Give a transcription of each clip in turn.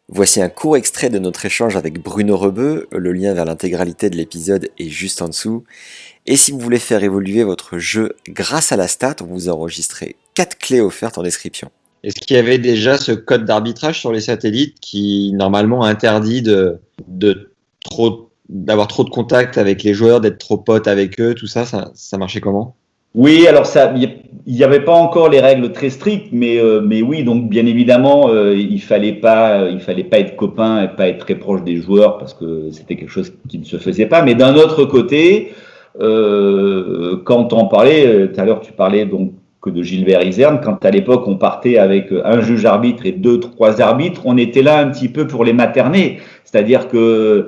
Voici un court extrait de notre échange avec Bruno Rebeu, le lien vers l'intégralité de l'épisode est juste en dessous. Et si vous voulez faire évoluer votre jeu grâce à la stat, on vous a enregistré 4 clés offertes en description. Est-ce qu'il y avait déjà ce code d'arbitrage sur les satellites qui normalement interdit d'avoir trop de contact avec les joueurs, d'être trop potes avec eux, tout ça, ça marchait comment? Oui, alors il n'y avait pas encore les règles très strictes, mais oui, donc bien évidemment, il fallait pas être copain et pas être très proche des joueurs parce que c'était quelque chose qui ne se faisait pas. Mais d'un autre côté, quand on parlait, tout à l'heure tu parlais donc que de Gilbert Iserne, quand à l'époque on partait avec un juge arbitre et 2, 3 arbitres, on était là un petit peu pour les materner, c'est-à-dire que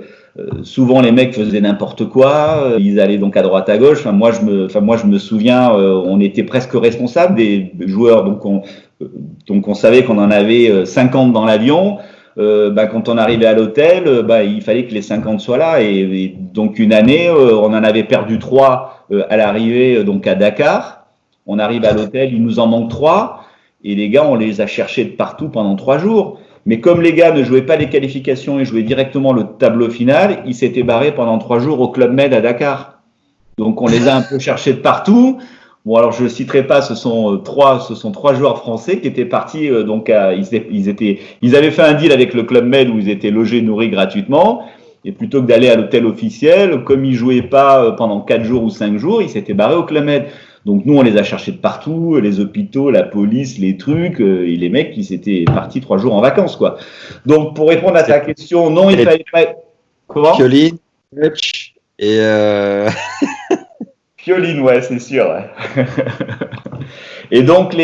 souvent les mecs faisaient n'importe quoi, ils allaient donc à droite à gauche. Moi je me souviens, on était presque responsable des joueurs, donc on savait qu'on en avait 50 dans l'avion. Quand on arrivait à l'hôtel, il fallait que les 50 soient là. Et donc une année, on en avait perdu 3 à l'arrivée donc à Dakar. On arrive à l'hôtel, il nous en manque 3. Et les gars, on les a cherchés de partout pendant 3 jours. Mais comme les gars ne jouaient pas les qualifications et jouaient directement le tableau final, ils s'étaient barrés pendant 3 jours au Club Med à Dakar. Donc on les a un peu cherchés de partout. Bon, alors je ne citerai pas, ce sont 3 joueurs français qui étaient partis. Ils avaient fait un deal avec le Club Med où ils étaient logés, nourris gratuitement. Et plutôt que d'aller à l'hôtel officiel, comme ils ne jouaient pas pendant 4 jours ou 5 jours, ils s'étaient barrés au Club Med. Donc nous, on les a cherchés de partout, les hôpitaux, la police, les trucs, et les mecs, ils étaient partis 3 jours en vacances, quoi. Donc pour répondre à ta question, non, il fallait pas. Comment? Pioline, Hutch et Pioline, ouais, c'est sûr. Ouais. Et donc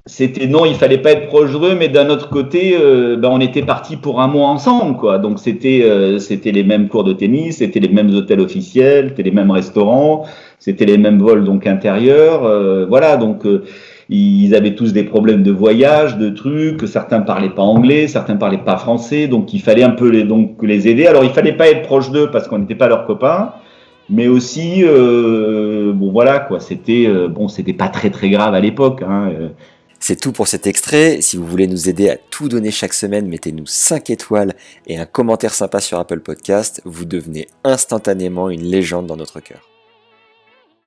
c'était non, il fallait pas être proche d'eux, mais d'un autre côté, on était partis pour un mois ensemble, quoi. Donc c'était les mêmes cours de tennis, c'était les mêmes hôtels officiels, c'était les mêmes restaurants, c'était les mêmes vols donc intérieurs, voilà. Donc ils avaient tous des problèmes de voyage, de trucs. Certains parlaient pas anglais, certains parlaient pas français, donc il fallait un peu les aider. Alors il fallait pas être proche d'eux parce qu'on n'était pas leurs copains. Mais aussi, bon voilà quoi, c'était pas très très grave à l'époque. Hein. C'est tout pour cet extrait. Si vous voulez nous aider à tout donner chaque semaine, mettez-nous 5 étoiles et un commentaire sympa sur Apple Podcast. Vous devenez instantanément une légende dans notre cœur.